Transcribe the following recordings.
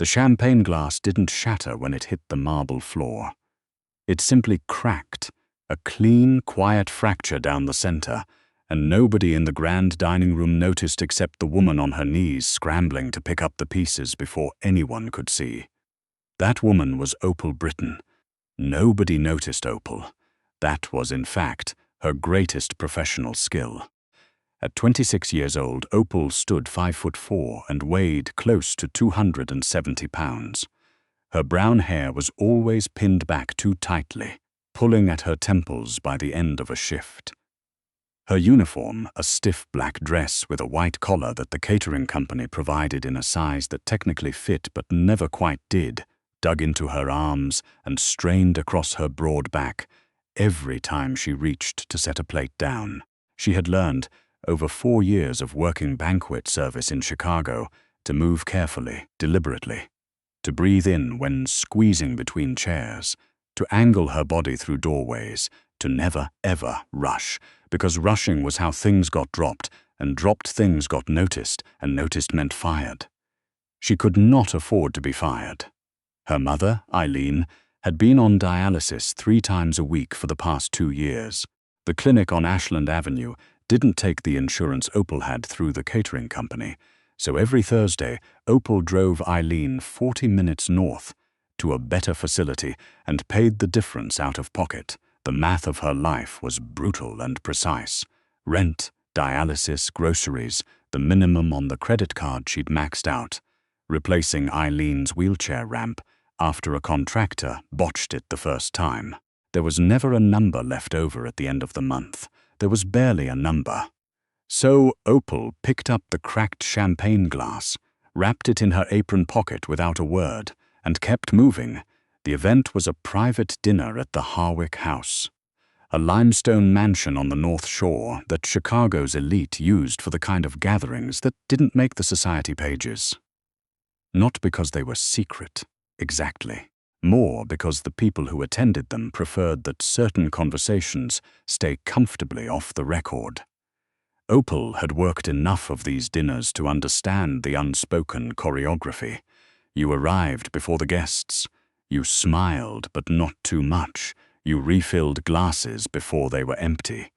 The champagne glass didn't shatter when it hit the marble floor. It simply cracked, a clean, quiet fracture down the center, and nobody in the grand dining room noticed except the woman on her knees scrambling to pick up the pieces before anyone could see. That woman was Opal Britten. Nobody noticed Opal. That was, in fact, her greatest professional skill. At 26 years old, Opal stood 5'4" and weighed close to 270 pounds. Her brown hair was always pinned back too tightly, pulling at her temples by the end of a shift. Her uniform, a stiff black dress with a white collar that the catering company provided in a size that technically fit but never quite did, dug into her arms and strained across her broad back every time she reached to set a plate down. She had learned, over 4 years of working banquet service in Chicago, to move carefully, deliberately, to breathe in when squeezing between chairs, to angle her body through doorways, to never, ever rush, because rushing was how things got dropped, and dropped things got noticed, and noticed meant fired. She could not afford to be fired. Her mother, Eileen, had been on dialysis 3 times a week for the past 2 years. The clinic on Ashland Avenue didn't take the insurance Opal had through the catering company, so every Thursday, Opal drove Eileen 40 minutes north to a better facility and paid the difference out of pocket. The math of her life was brutal and precise. Rent, dialysis, groceries, the minimum on the credit card she'd maxed out, replacing Eileen's wheelchair ramp after a contractor botched it the first time. There was never a number left over at the end of the month. There was barely a number. So Opal picked up the cracked champagne glass, wrapped it in her apron pocket without a word, and kept moving. The event was a private dinner at the Harwick House, a limestone mansion on the North Shore that Chicago's elite used for the kind of gatherings that didn't make the society pages. Not because they were secret, exactly. More because the people who attended them preferred that certain conversations stay comfortably off the record. Opal had worked enough of these dinners to understand the unspoken choreography. You arrived before the guests. You smiled, but not too much. You refilled glasses before they were empty.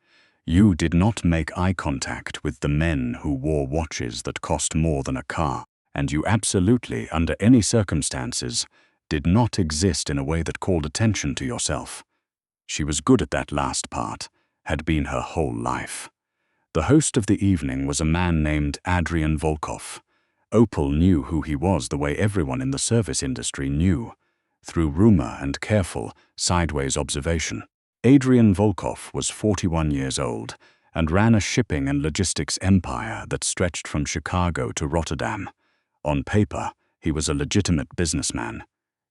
You did not make eye contact with the men who wore watches that cost more than a car. And you absolutely, under any circumstances, did not exist in a way that called attention to yourself. She was good at that last part, had been her whole life. The host of the evening was a man named Adrian Volkov. Opal knew who he was the way everyone in the service industry knew, through rumor and careful, sideways observation. Adrian Volkov was 41 years old and ran a shipping and logistics empire that stretched from Chicago to Rotterdam. On paper, he was a legitimate businessman.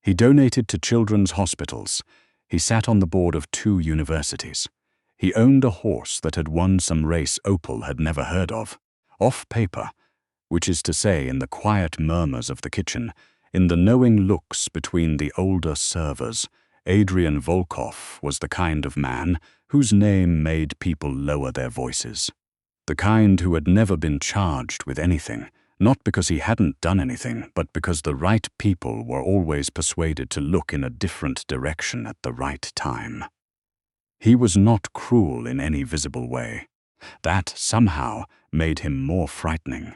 He donated to children's hospitals. He sat on the board of 2 universities. He owned a horse that had won some race Opal had never heard of. Off paper, which is to say in the quiet murmurs of the kitchen, in the knowing looks between the older servers, Adrian Volkov was the kind of man whose name made people lower their voices. The kind who had never been charged with anything, not because he hadn't done anything, but because the right people were always persuaded to look in a different direction at the right time. He was not cruel in any visible way. That, somehow, made him more frightening.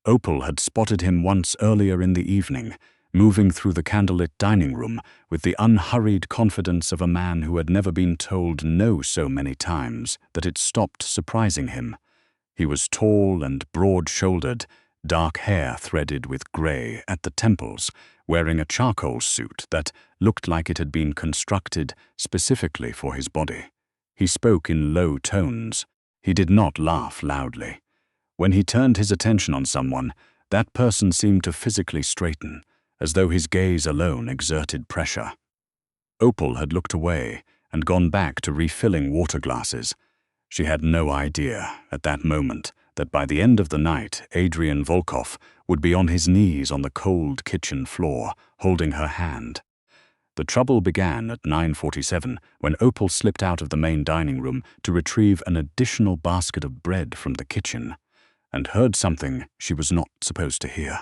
Opal had spotted him once earlier in the evening, moving through the candlelit dining room with the unhurried confidence of a man who had never been told no so many times that it stopped surprising him. He was tall and broad-shouldered, dark hair threaded with gray at the temples, wearing a charcoal suit that looked like it had been constructed specifically for his body. He spoke in low tones. He did not laugh loudly. When he turned his attention on someone, that person seemed to physically straighten, as though his gaze alone exerted pressure. Opal had looked away and gone back to refilling water glasses. She had no idea, at that moment, that by the end of the night, Adrian Volkov would be on his knees on the cold kitchen floor, holding her hand. The trouble began at 9:47 when Opal slipped out of the main dining room to retrieve an additional basket of bread from the kitchen, and heard something she was not supposed to hear.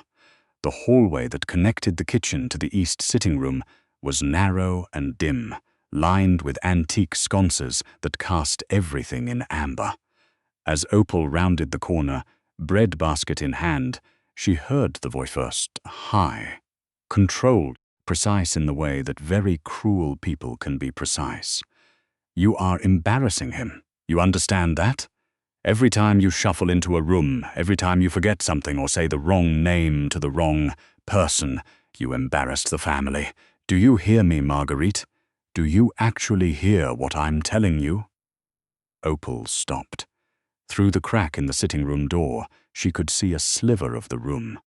The hallway that connected the kitchen to the east sitting room was narrow and dim, lined with antique sconces that cast everything in amber. As Opal rounded the corner, bread basket in hand, she heard the voice first, high, controlled, precise in the way that very cruel people can be precise. "You are embarrassing him. You understand that? Every time you shuffle into a room, every time you forget something or say the wrong name to the wrong person, you embarrassed the family. Do you hear me, Marguerite? Do you actually hear what I'm telling you?" Opal stopped. Through the crack in the sitting room door, she could see a sliver of the room.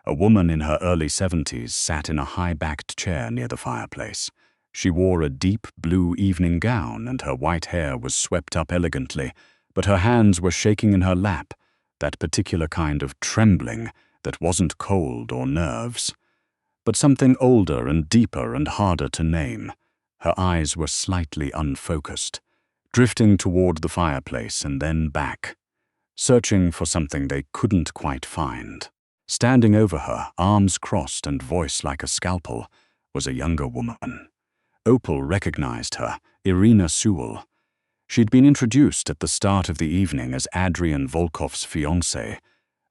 A woman in her early 70s sat in a high-backed chair near the fireplace. She wore a deep blue evening gown and her white hair was swept up elegantly, but her hands were shaking in her lap, that particular kind of trembling that wasn't cold or nerves, but something older and deeper and harder to name. Her eyes were slightly unfocused, drifting toward the fireplace and then back, searching for something they couldn't quite find. Standing over her, arms crossed and voice like a scalpel, was a younger woman. Opal recognized her, Irina Sewell. She'd been introduced at the start of the evening as Adrian Volkov's fiancée,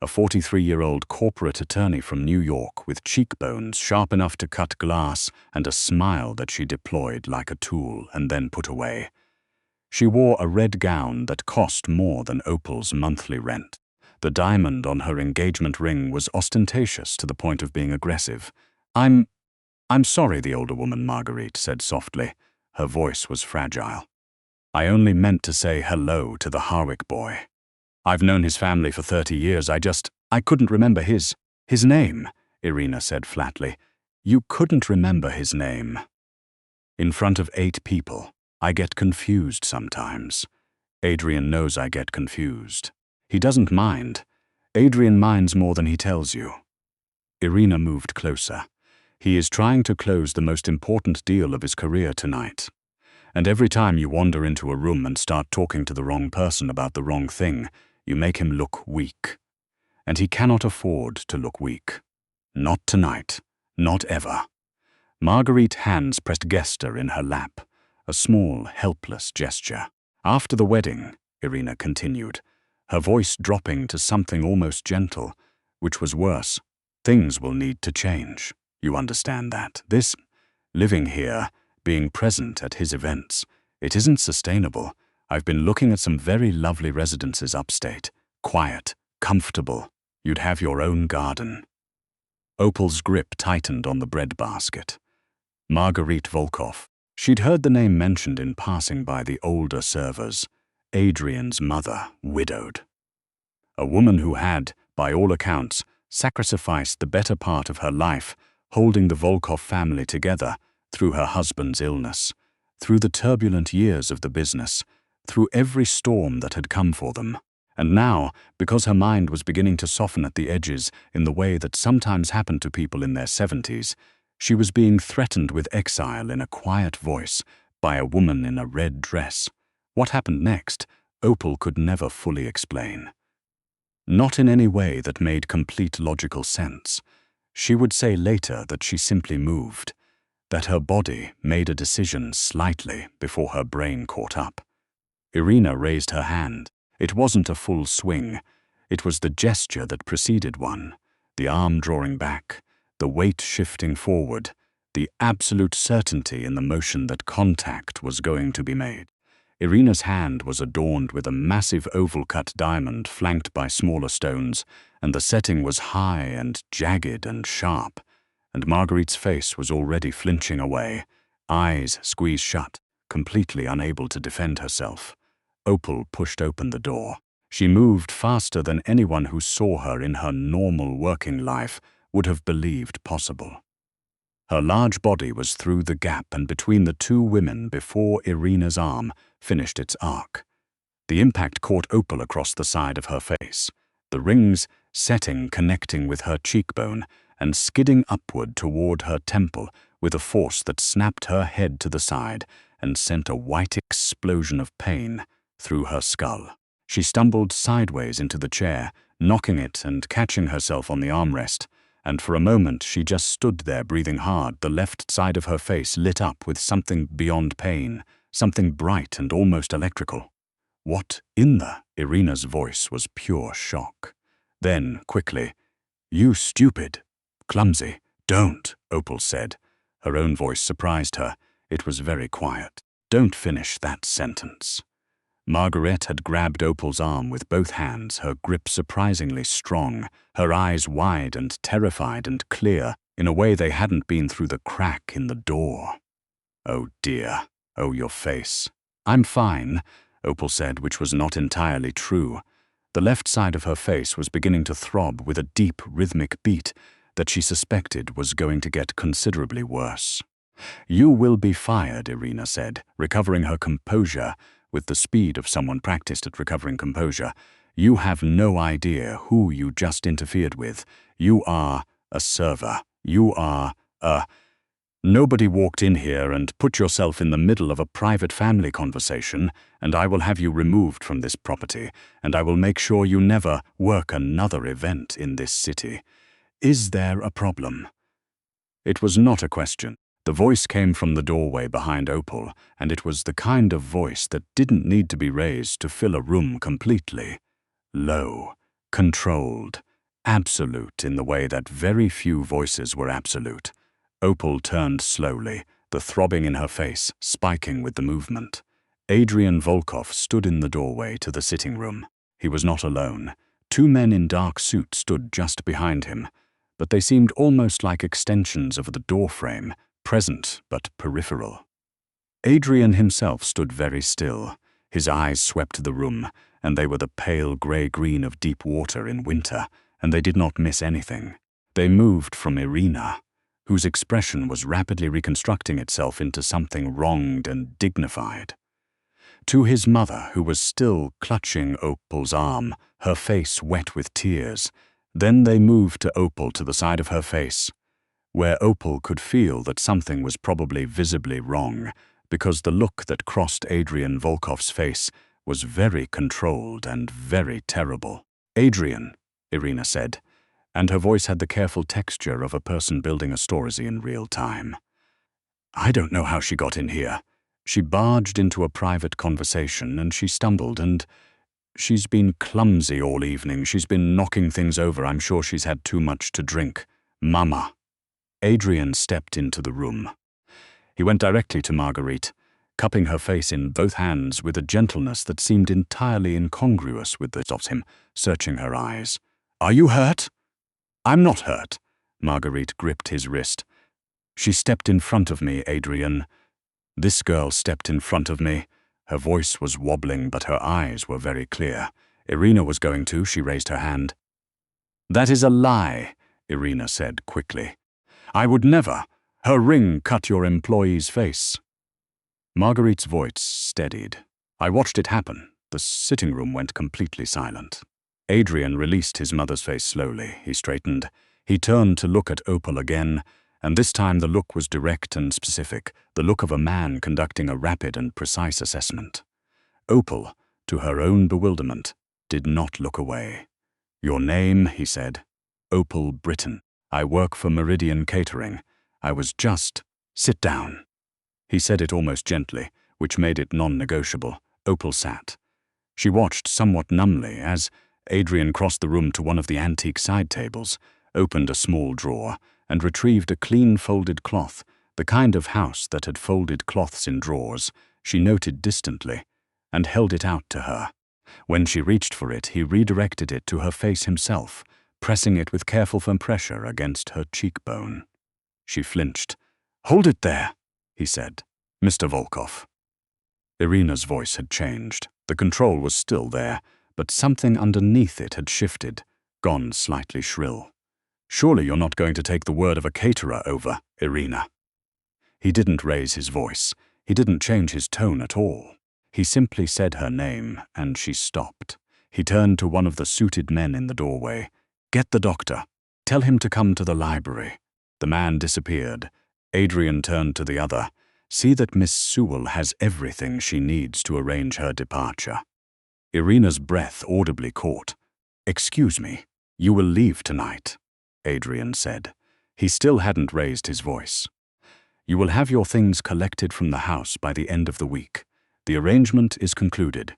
a 43-year-old corporate attorney from New York with cheekbones sharp enough to cut glass and a smile that she deployed like a tool and then put away. She wore a red gown that cost more than Opal's monthly rent. The diamond on her engagement ring was ostentatious to the point of being aggressive. I'm sorry," the older woman, Marguerite, said softly. Her voice was fragile. "I only meant to say hello to the Harwick boy. I've known his family for 30 years. I couldn't remember his name," Irina said flatly. "You couldn't remember his name." "In front of 8 people. I get confused sometimes. Adrian knows I get confused. He doesn't mind. Adrian minds more than he tells you." Irina moved closer. "He is trying to close the most important deal of his career tonight. And every time you wander into a room and start talking to the wrong person about the wrong thing, you make him look weak. And he cannot afford to look weak. Not tonight. Not ever." Marguerite's hands pressed Gester in her lap, a small, helpless gesture. "After the wedding," Irina continued, her voice dropping to something almost gentle, which was worse, "things will need to change. You understand that? This, living here, being present at his events, it isn't sustainable. I've been looking at some very lovely residences upstate. Quiet, comfortable. You'd have your own garden." Opal's grip tightened on the bread basket. Marguerite Volkov. She'd heard the name mentioned in passing by the older servers. Adrian's mother, widowed. A woman who had, by all accounts, sacrificed the better part of her life, holding the Volkov family together through her husband's illness, through the turbulent years of the business, through every storm that had come for them. And now, because her mind was beginning to soften at the edges in the way that sometimes happened to people in their 70s, she was being threatened with exile in a quiet voice by a woman in a red dress. What happened next, Opal could never fully explain. Not in any way that made complete logical sense. She would say later that she simply moved, that her body made a decision slightly before her brain caught up. Irina raised her hand. It wasn't a full swing. It was the gesture that preceded one, the arm drawing back, the weight shifting forward, the absolute certainty in the motion that contact was going to be made. Irina's hand was adorned with a massive oval-cut diamond flanked by smaller stones, and the setting was high and jagged and sharp, and Marguerite's face was already flinching away, eyes squeezed shut, completely unable to defend herself. Opal pushed open the door. She moved faster than anyone who saw her in her normal working life would have believed possible. Her large body was through the gap and between the two women before Irina's arm finished its arc. The impact caught Opal across the side of her face, the rings setting connecting with her cheekbone and skidding upward toward her temple with a force that snapped her head to the side and sent a white explosion of pain through her skull. She stumbled sideways into the chair, knocking it and catching herself on the armrest, and for a moment she just stood there breathing hard, the left side of her face lit up with something beyond pain, something bright and almost electrical. "What in the?" Irina's voice was pure shock. Then, quickly, "You stupid, clumsy, don't," Opal said. Her own voice surprised her. It was very quiet. "Don't finish that sentence." Margaret had grabbed Opal's arm with both hands, her grip surprisingly strong, her eyes wide and terrified and clear, in a way they hadn't been through the crack in the door. "Oh dear. Oh, your face." "I'm fine," Opal said, which was not entirely true. The left side of her face was beginning to throb with a deep, rhythmic beat that she suspected was going to get considerably worse. "You will be fired," Irina said, recovering her composure with the speed of someone practiced at recovering composure. "You have no idea who you just interfered with. You are a server. You are a... Nobody walked in here and put yourself in the middle of a private family conversation, and I will have you removed from this property, and I will make sure you never work another event in this city. Is there a problem?" It was not a question. The voice came from the doorway behind Opal, and it was the kind of voice that didn't need to be raised to fill a room completely. Low, controlled, absolute in the way that very few voices were absolute. Opal turned slowly, the throbbing in her face spiking with the movement. Adrian Volkov stood in the doorway to the sitting room. He was not alone. Two men in dark suits stood just behind him, but they seemed almost like extensions of the doorframe, present but peripheral. Adrian himself stood very still. His eyes swept the room, and they were the pale grey-green of deep water in winter, and they did not miss anything. They moved from Irina, whose expression was rapidly reconstructing itself into something wronged and dignified, to his mother, who was still clutching Opal's arm, her face wet with tears. Then they moved to Opal, to the side of her face, where Opal could feel that something was probably visibly wrong, because the look that crossed Adrian Volkov's face was very controlled and very terrible. "Adrian," Irina said, and her voice had the careful texture of a person building a story in real time. "I don't know how she got in here. She barged into a private conversation and she stumbled, and she's been clumsy all evening. She's been knocking things over. I'm sure she's had too much to drink. Mama." Adrian stepped into the room. He went directly to Marguerite, cupping her face in both hands with a gentleness that seemed entirely incongruous with the of him, searching her eyes. "Are you hurt?" "I'm not hurt." Marguerite gripped his wrist. "She stepped in front of me, Adrian. This girl stepped in front of me." Her voice was wobbling, but her eyes were very clear. Irina was going to. She raised her hand. "That is a lie," Irina said quickly. "I would never. Her ring cut your employee's face." Marguerite's voice steadied. "I watched it happen." The sitting room went completely silent. Adrian released his mother's face slowly. He straightened. He turned to look at Opal again, and this time the look was direct and specific, the look of a man conducting a rapid and precise assessment. Opal, to her own bewilderment, did not look away. "Your name," he said. "Opal Britten. I work for Meridian Catering. I was just... Sit down." He said it almost gently, which made it non-negotiable. Opal sat. She watched somewhat numbly as Adrian crossed the room to one of the antique side tables, opened a small drawer, and retrieved a clean folded cloth, the kind of house that had folded cloths in drawers, she noted distantly, and held it out to her. When she reached for it, he redirected it to her face himself, pressing it with careful firm pressure against her cheekbone. She flinched. "Hold it there," he said. "Mr. Volkov." Irina's voice had changed. The control was still there, but something underneath it had shifted, gone slightly shrill. "Surely you're not going to take the word of a caterer over, Irina." He didn't raise his voice. He didn't change his tone at all. He simply said her name, and she stopped. He turned to one of the suited men in the doorway. "Get the doctor. Tell him to come to the library." The man disappeared. Adrian turned to the other. "See that Miss Sewell has everything she needs to arrange her departure." Irina's breath audibly caught. "Excuse me, you will leave tonight." Adrian said. He still hadn't raised his voice. "You will have your things collected from the house by the end of the week. The arrangement is concluded."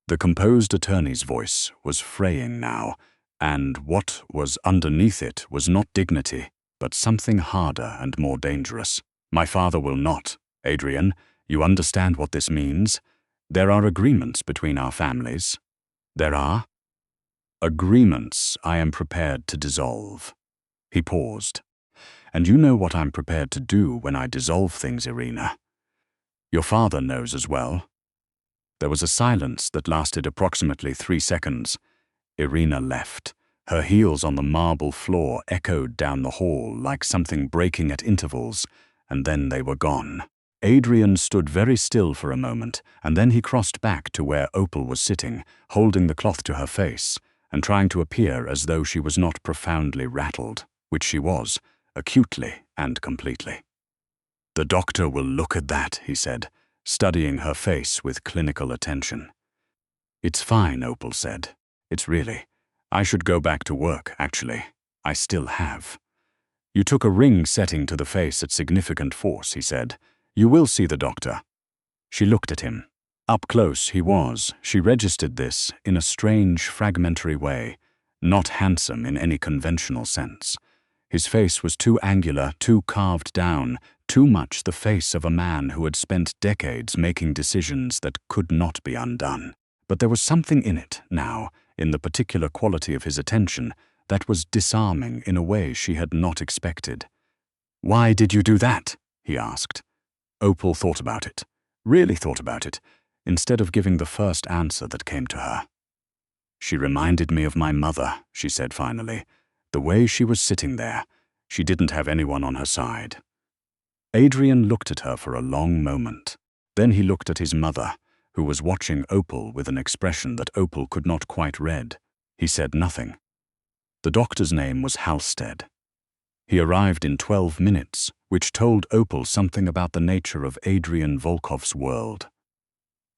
The composed attorney's voice was fraying now, and what was underneath it was not dignity, but something harder and more dangerous. "My father will not. Adrian, you understand what this means? There are agreements between our families." "There are?" "Agreements I am prepared to dissolve." He paused. "And you know what I'm prepared to do when I dissolve things, Irina. Your father knows as well." There was a silence that lasted approximately 3 seconds. Irina left. Her heels on the marble floor echoed down the hall like something breaking at intervals, and then they were gone. Adrian stood very still for a moment, and then he crossed back to where Opal was sitting, holding the cloth to her face, and trying to appear as though she was not profoundly rattled, which she was, acutely and completely. "The doctor will look at that," he said, studying her face with clinical attention. "It's fine," Opal said. "It's really. I should go back to work, actually. I still have." "You took a ring setting to the face at significant force," he said. "You will see the doctor." She looked at him. Up close he was. She registered this in a strange, fragmentary way, not handsome in any conventional sense. His face was too angular, too carved down, too much the face of a man who had spent decades making decisions that could not be undone. But there was something in it, now, in the particular quality of his attention, that was disarming in a way she had not expected. "Why did you do that?" he asked. Opal thought about it, really thought about it, instead of giving the first answer that came to her. "She reminded me of my mother," she said finally. "The way she was sitting there. She didn't have anyone on her side." Adrian looked at her for a long moment. Then he looked at his mother, who was watching Opal with an expression that Opal could not quite read. He said nothing. The doctor's name was Halstead. He arrived in 12 minutes, which told Opal something about the nature of Adrian Volkov's world.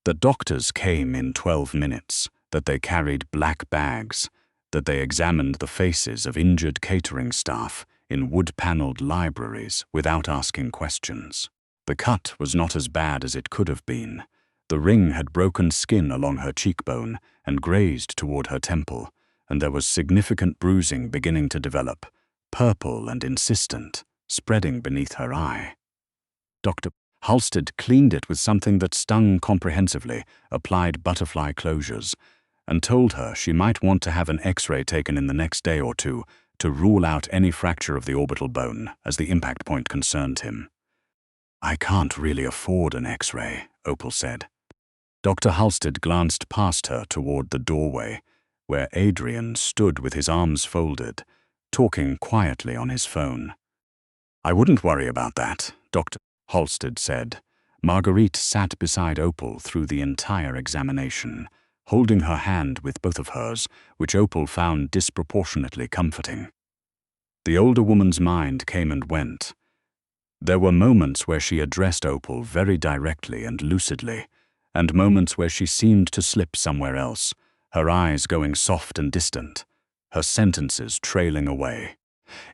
That doctors came in 12 minutes, that they carried black bags, that they examined the faces of injured catering staff in wood-paneled libraries without asking questions. The cut was not as bad as it could have been. The ring had broken skin along her cheekbone and grazed toward her temple, and there was significant bruising beginning to develop, purple and insistent, spreading beneath her eye. Dr. Halstead cleaned it with something that stung comprehensively, applied butterfly closures, and told her she might want to have an X-ray taken in the next day or two to rule out any fracture of the orbital bone, as the impact point concerned him. "I can't really afford an X-ray," Opal said. Dr. Halstead glanced past her toward the doorway, where Adrian stood with his arms folded, talking quietly on his phone. "I wouldn't worry about that," Dr. Halstead said. Marguerite sat beside Opal through the entire examination, holding her hand with both of hers, which Opal found disproportionately comforting. The older woman's mind came and went. There were moments where she addressed Opal very directly and lucidly, and moments where she seemed to slip somewhere else, her eyes going soft and distant, her sentences trailing away.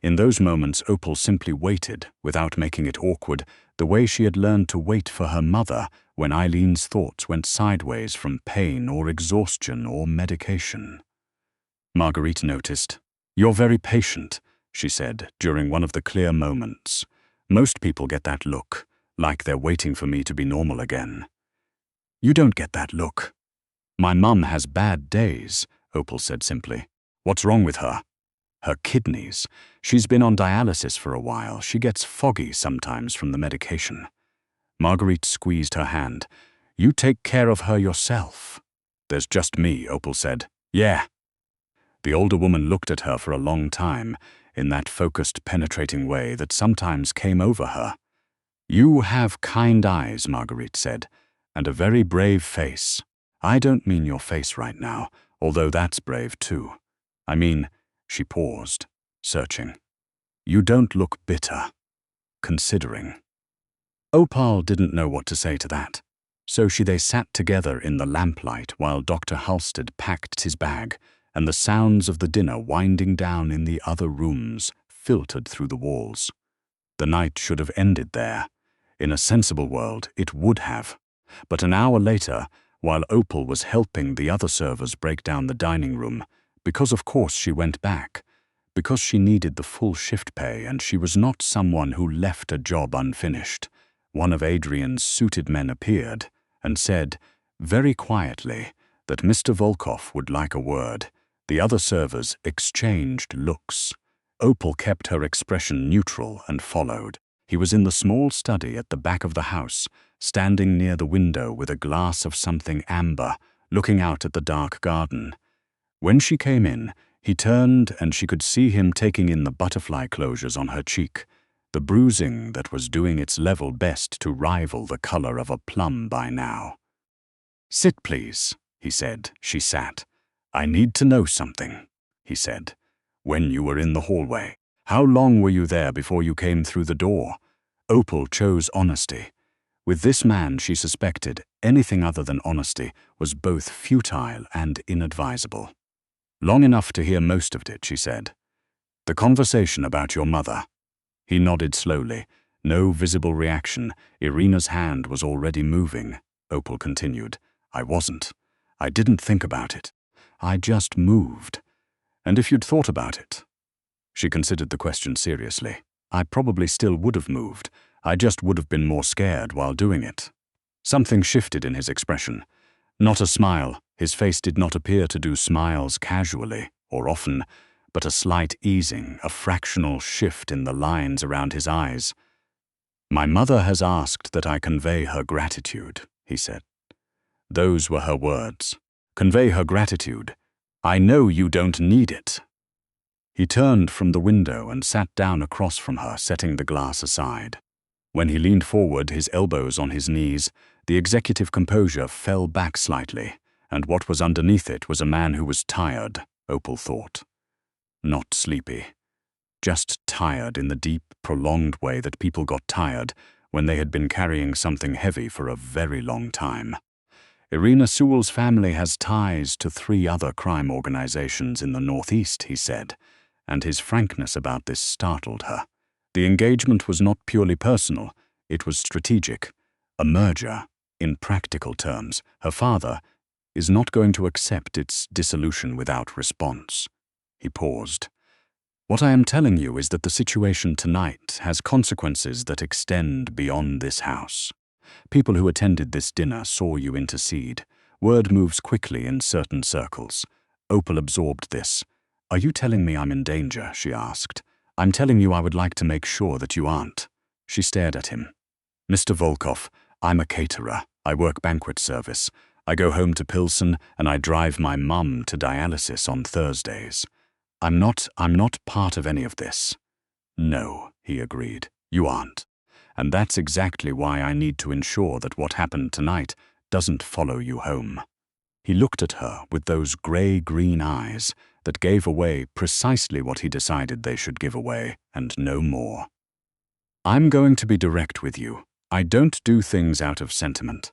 In those moments, Opal simply waited, without making it awkward, the way she had learned to wait for her mother when Eileen's thoughts went sideways from pain or exhaustion or medication. Marguerite noticed. "You're very patient," she said during one of the clear moments. "Most people get that look, like they're waiting for me to be normal again." "You don't get that look." "My mum has bad days," Opal said simply. "What's wrong with her?" "Her kidneys. She's been on dialysis for a while. She gets foggy sometimes from the medication." Marguerite squeezed her hand. "You take care of her yourself." "There's just me," Opal said. "Yeah." The older woman looked at her for a long time, in that focused, penetrating way that sometimes came over her. "You have kind eyes," Marguerite said, "and a very brave face. I don't mean your face right now, although that's brave too. I mean," she paused, searching. "You don't look bitter. Considering." Opal didn't know what to say to that, so they sat together in the lamplight while Dr. Halstead packed his bag, and the sounds of the dinner winding down in the other rooms filtered through the walls. The night should have ended there. In a sensible world, it would have. But an hour later, while Opal was helping the other servers break down the dining room, because of course she went back, because she needed the full shift pay and she was not someone who left a job unfinished, one of Adrian's suited men appeared and said, very quietly, that Mr. Volkov would like a word. The other servers exchanged looks. Opal kept her expression neutral and followed. He was in the small study at the back of the house, standing near the window with a glass of something amber, looking out at the dark garden. When she came in, he turned and she could see him taking in the butterfly closures on her cheek, the bruising that was doing its level best to rival the color of a plum by now. "Sit, please," he said. She sat. "I need to know something," he said. "When you were in the hallway, how long were you there before you came through the door?" Opal chose honesty. With this man, she suspected anything other than honesty was both futile and inadvisable. "Long enough to hear most of it," she said. "The conversation about your mother." He nodded slowly. No visible reaction. Irina's hand was already moving. Opal continued. "I wasn't. I didn't think about it. I just moved. And if you'd thought about it?" She considered the question seriously. "I probably still would have moved. I just would have been more scared while doing it." Something shifted in his expression. Not a smile. His face did not appear to do smiles casually or often, but a slight easing, a fractional shift in the lines around his eyes. "My mother has asked that I convey her gratitude," he said. Those were her words. "Convey her gratitude. I know you don't need it." He turned from the window and sat down across from her, setting the glass aside. When he leaned forward, his elbows on his knees, the executive composure fell back slightly, and what was underneath it was a man who was tired, Opal thought. Not sleepy. Just tired in the deep, prolonged way that people got tired when they had been carrying something heavy for a very long time. Irina Sewell's family has ties to 3 other crime organizations in the Northeast, he said, and his frankness about this startled her. The engagement was not purely personal, it was strategic. A merger, in practical terms. Her father is not going to accept its dissolution without response. He paused. "What I am telling you is that the situation tonight has consequences that extend beyond this house. People who attended this dinner saw you intercede. Word moves quickly in certain circles." Opal absorbed this. "Are you telling me I'm in danger?" she asked. "I'm telling you I would like to make sure that you aren't." She stared at him. "Mr. Volkov, I'm a caterer. I work banquet service. I go home to Pilsen and I drive my mum to dialysis on Thursdays. I'm not part of any of this." "No," he agreed. "You aren't. And that's exactly why I need to ensure that what happened tonight doesn't follow you home." He looked at her with those gray-green eyes that gave away precisely what he decided they should give away, and no more. "I'm going to be direct with you. I don't do things out of sentiment.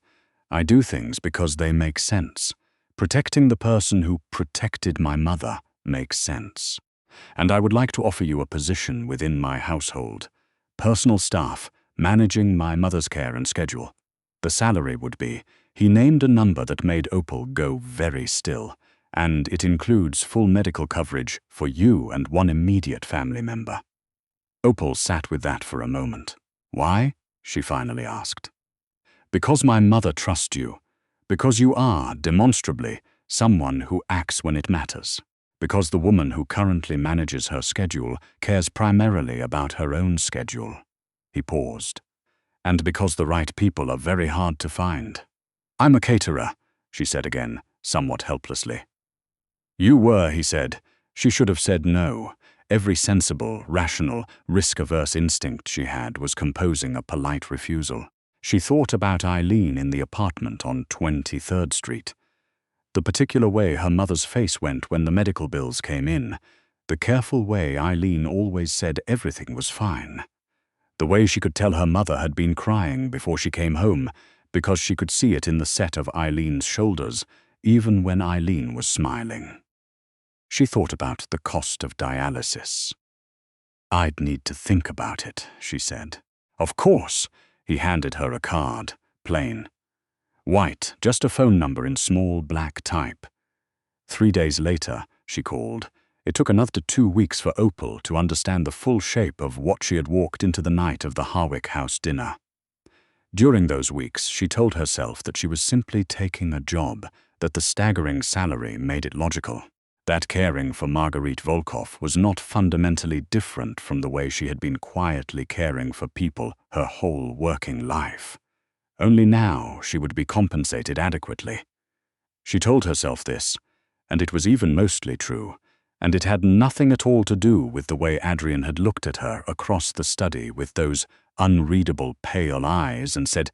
I do things because they make sense. Protecting the person who protected my mother makes sense. And I would like to offer you a position within my household. Personal staff, managing my mother's care and schedule. The salary would be," he named a number that made Opal go very still, "and it includes full medical coverage for you and 1 immediate family member." Opal sat with that for a moment. "Why?" she finally asked. "Because my mother trusts you. Because you are, demonstrably, someone who acts when it matters. Because the woman who currently manages her schedule cares primarily about her own schedule." He paused. "And because the right people are very hard to find." "I'm a caterer," she said again, somewhat helplessly. "You were," he said. She should have said no. Every sensible, rational, risk-averse instinct she had was composing a polite refusal. She thought about Eileen in the apartment on 23rd Street. The particular way her mother's face went when the medical bills came in. The careful way Eileen always said everything was fine. The way she could tell her mother had been crying before she came home, because she could see it in the set of Eileen's shoulders, even when Eileen was smiling. She thought about the cost of dialysis. "I'd need to think about it," she said. "Of course." He handed her a card, plain. White, just a phone number in small black type. 3 days later, she called. It took another 2 weeks for Opal to understand the full shape of what she had walked into the night of the Harwick House dinner. During those weeks, she told herself that she was simply taking a job, that the staggering salary made it logical. That caring for Marguerite Volkov was not fundamentally different from the way she had been quietly caring for people her whole working life. Only now she would be compensated adequately. She told herself this, and it was even mostly true, and it had nothing at all to do with the way Adrian had looked at her across the study with those unreadable pale eyes and said,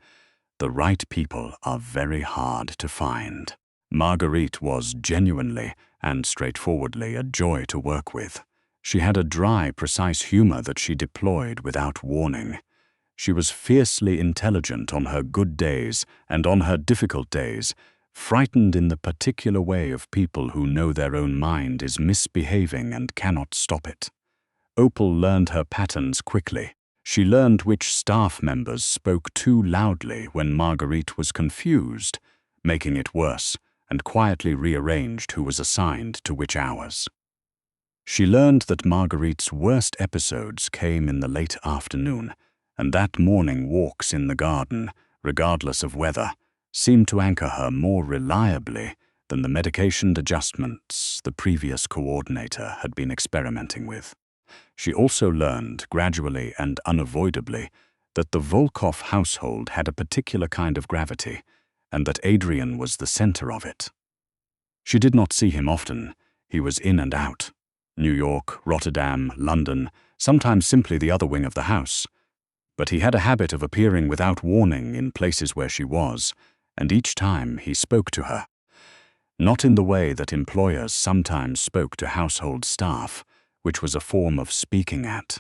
"The right people are very hard to find." Marguerite was genuinely and straightforwardly a joy to work with. She had a dry, precise humor that she deployed without warning. She was fiercely intelligent on her good days and on her difficult days, frightened in the particular way of people who know their own mind is misbehaving and cannot stop it. Opal learned her patterns quickly. She learned which staff members spoke too loudly when Marguerite was confused, making it worse, and quietly rearranged who was assigned to which hours. She learned that Marguerite's worst episodes came in the late afternoon, and that morning walks in the garden, regardless of weather, seemed to anchor her more reliably than the medication adjustments the previous coordinator had been experimenting with. She also learned, gradually and unavoidably, that the Volkov household had a particular kind of gravity, and that Adrian was the center of it. She did not see him often. He was in and out. New York, Rotterdam, London, sometimes simply the other wing of the house. But he had a habit of appearing without warning in places where she was, and each time he spoke to her. Not in the way that employers sometimes spoke to household staff, which was a form of speaking at.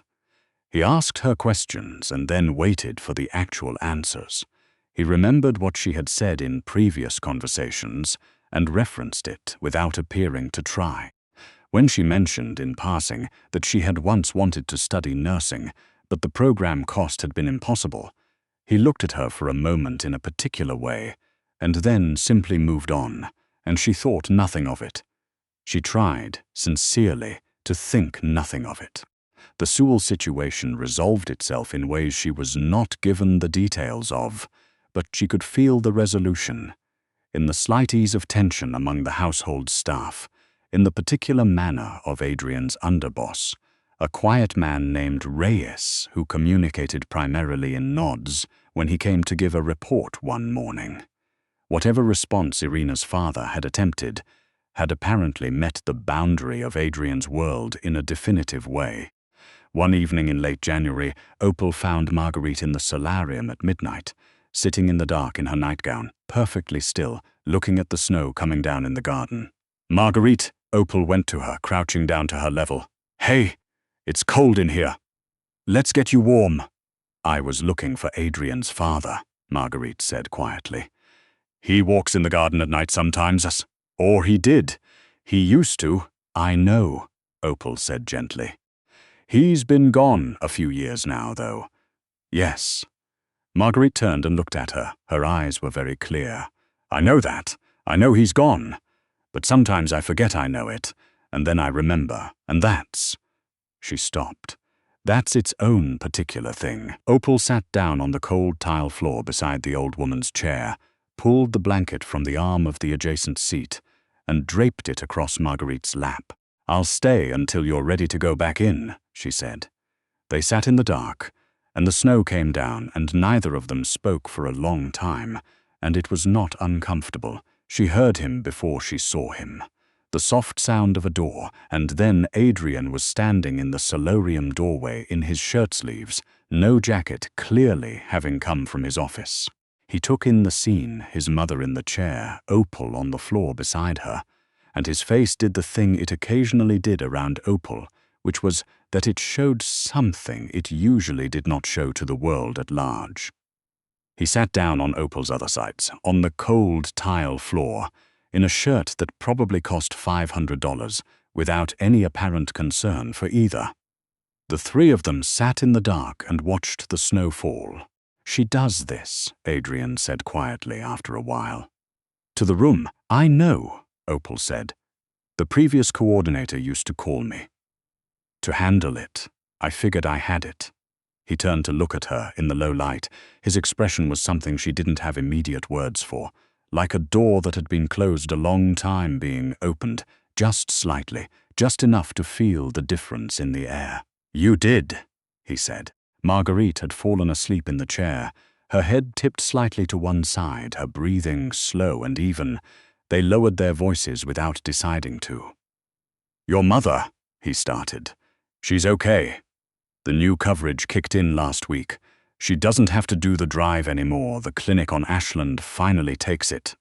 He asked her questions and then waited for the actual answers. He remembered what she had said in previous conversations and referenced it without appearing to try. When she mentioned in passing that she had once wanted to study nursing, but the program cost had been impossible, he looked at her for a moment in a particular way, and then simply moved on, and she thought nothing of it. She tried, sincerely, to think nothing of it. The Sewell situation resolved itself in ways she was not given the details of, but she could feel the resolution, in the slight ease of tension among the household staff, in the particular manner of Adrian's underboss, a quiet man named Reyes who communicated primarily in nods when he came to give a report one morning. Whatever response Irina's father had attempted had apparently met the boundary of Adrian's world in a definitive way. One evening in late January, Opal found Marguerite in the solarium at midnight, sitting in the dark in her nightgown, perfectly still, looking at the snow coming down in the garden. "Marguerite," Opal went to her, crouching down to her level. "Hey, it's cold in here. Let's get you warm." "I was looking for Adrian's father," Marguerite said quietly. "He walks in the garden at night sometimes, or he did. He used to." "I know," Opal said gently. "He's been gone a few years now, though." "Yes." Marguerite turned and looked at her. Her eyes were very clear. "I know that. I know he's gone. But sometimes I forget I know it, and then I remember, and that's—" She stopped. "That's its own particular thing." Opal sat down on the cold tile floor beside the old woman's chair, pulled the blanket from the arm of the adjacent seat, and draped it across Marguerite's lap. "I'll stay until you're ready to go back in," she said. They sat in the dark, and the snow came down, and neither of them spoke for a long time, and it was not uncomfortable. She heard him before she saw him. The soft sound of a door, and then Adrian was standing in the solarium doorway in his shirt sleeves, no jacket, clearly having come from his office. He took in the scene, his mother in the chair, Opal on the floor beside her, and his face did the thing it occasionally did around Opal, which was that it showed something it usually did not show to the world at large. He sat down on Opal's other side, on the cold tile floor, in a shirt that probably cost $500, without any apparent concern for either. The three of them sat in the dark and watched the snow fall. "She does this," Adrian said quietly after a while. To the room, "I know," Opal said. "The previous coordinator used to call me. To handle it, I figured I had it." He turned to look at her in the low light. His expression was something she didn't have immediate words for, like a door that had been closed a long time being opened, just slightly, just enough to feel the difference in the air. "You did," he said. Marguerite had fallen asleep in the chair, her head tipped slightly to one side, her breathing slow and even. They lowered their voices without deciding to. "Your mother," he started. "She's okay. The new coverage kicked in last week. She doesn't have to do the drive anymore. The clinic on Ashland finally takes it."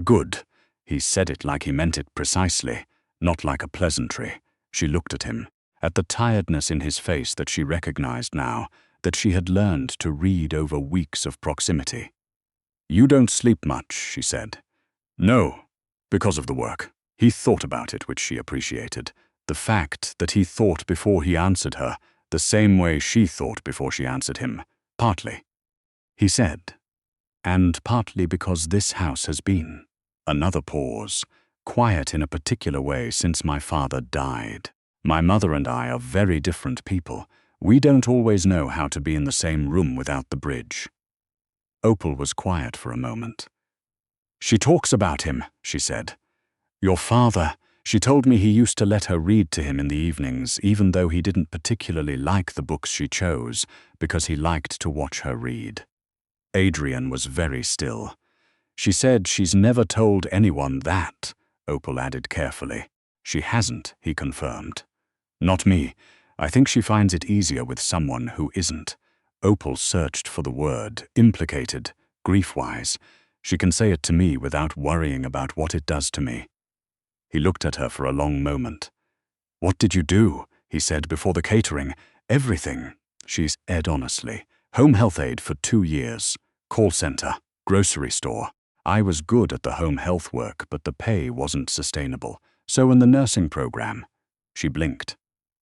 "Good." He said it like he meant it precisely, not like a pleasantry. She looked at him, at the tiredness in his face that she recognized now, that she had learned to read over weeks of proximity. "You don't sleep much," she said. "No, because of the work." He thought about it, which she appreciated. The fact that he thought before he answered her, the same way she thought before she answered him. "Partly," he said. "And partly because this house has been." Another pause, quiet in a particular way since my father died. "My mother and I are very different people. We don't always know how to be in the same room without the bridge." Opal was quiet for a moment. "She talks about him," she said. "Your father. She told me he used to let her read to him in the evenings, even though he didn't particularly like the books she chose, because he liked to watch her read." Adrian was very still. "She said she's never told anyone that," Opal added carefully. "She hasn't," he confirmed. "Not me. I think she finds it easier with someone who isn't." Opal searched for the word, implicated, grief-wise. "She can say it to me without worrying about what it does to me." He looked at her for a long moment. "What did you do?" he said, "before the catering?" "Everything," she's said honestly. "Home health aide for 2 years. Call center. Grocery store. I was good at the home health work, but the pay wasn't sustainable. So in the nursing program." She blinked.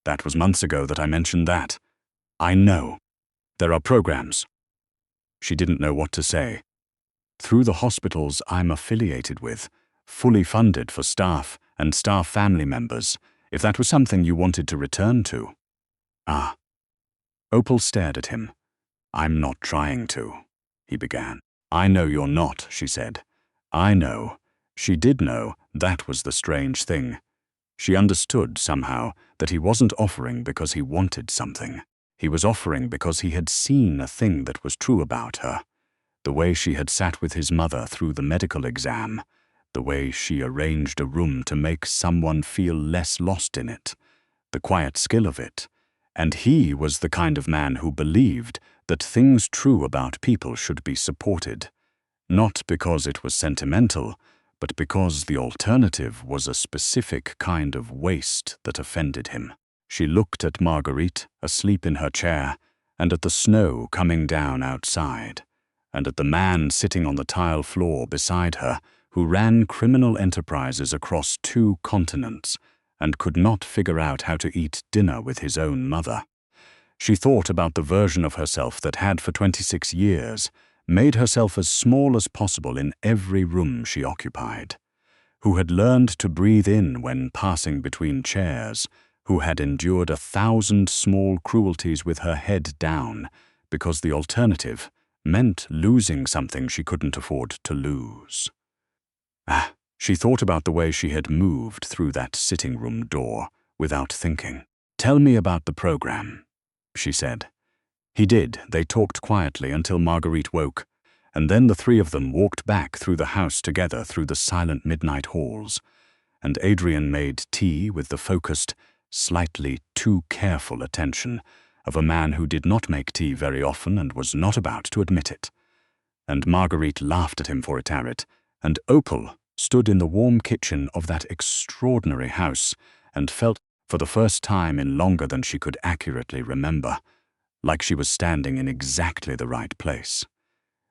"That was months ago that I mentioned that." "I know. There are programs." She didn't know what to say. "Through the hospitals I'm affiliated with. Fully funded for staff and staff family members, if that was something you wanted to return to." "Ah." Opal stared at him. "I'm not trying to," he began. "I know you're not," she said. "I know." She did know. That was the strange thing. She understood, somehow, that he wasn't offering because he wanted something. He was offering because he had seen a thing that was true about her. The way she had sat with his mother through the medical exam, the way she arranged a room to make someone feel less lost in it, the quiet skill of it. And he was the kind of man who believed that things true about people should be supported, not because it was sentimental, but because the alternative was a specific kind of waste that offended him. She looked at Marguerite, asleep in her chair, and at the snow coming down outside, and at the man sitting on the tile floor beside her, who ran criminal enterprises across 2 continents and could not figure out how to eat dinner with his own mother. She thought about the version of herself that had for 26 years made herself as small as possible in every room she occupied, who had learned to breathe in when passing between chairs, who had endured 1,000 small cruelties with her head down because the alternative meant losing something she couldn't afford to lose. She thought about the way she had moved through that sitting room door without thinking. "Tell me about the program," she said. He did. They talked quietly until Marguerite woke, and then the 3 of them walked back through the house together through the silent midnight halls, and Adrian made tea with the focused, slightly too careful attention of a man who did not make tea very often and was not about to admit it. And Marguerite laughed at him for it, and Opal stood in the warm kitchen of that extraordinary house and felt, for the first time in longer than she could accurately remember, like she was standing in exactly the right place.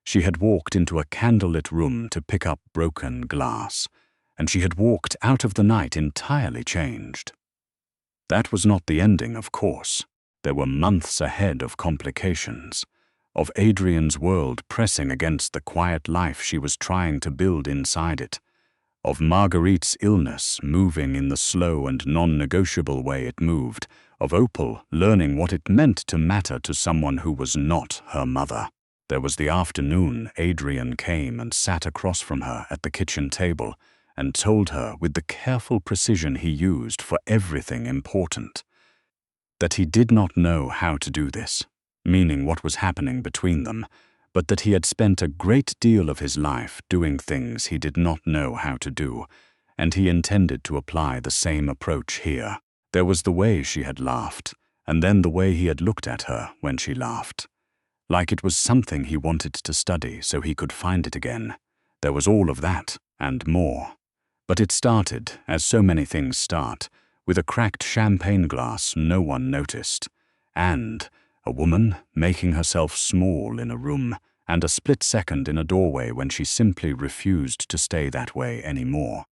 She had walked into a candlelit room to pick up broken glass, and she had walked out of the night entirely changed. That was not the ending, of course. There were months ahead of complications, of Adrian's world pressing against the quiet life she was trying to build inside it, of Marguerite's illness moving in the slow and non-negotiable way it moved, of Opal learning what it meant to matter to someone who was not her mother. There was the afternoon Adrian came and sat across from her at the kitchen table and told her with the careful precision he used for everything important that he did not know how to do this, meaning what was happening between them, but that he had spent a great deal of his life doing things he did not know how to do, and he intended to apply the same approach here. There was the way she had laughed, and then the way he had looked at her when she laughed, like it was something he wanted to study so he could find it again. There was all of that, and more. But it started, as so many things start, with a cracked champagne glass no one noticed, and a woman making herself small in a room, and a split second in a doorway when she simply refused to stay that way anymore.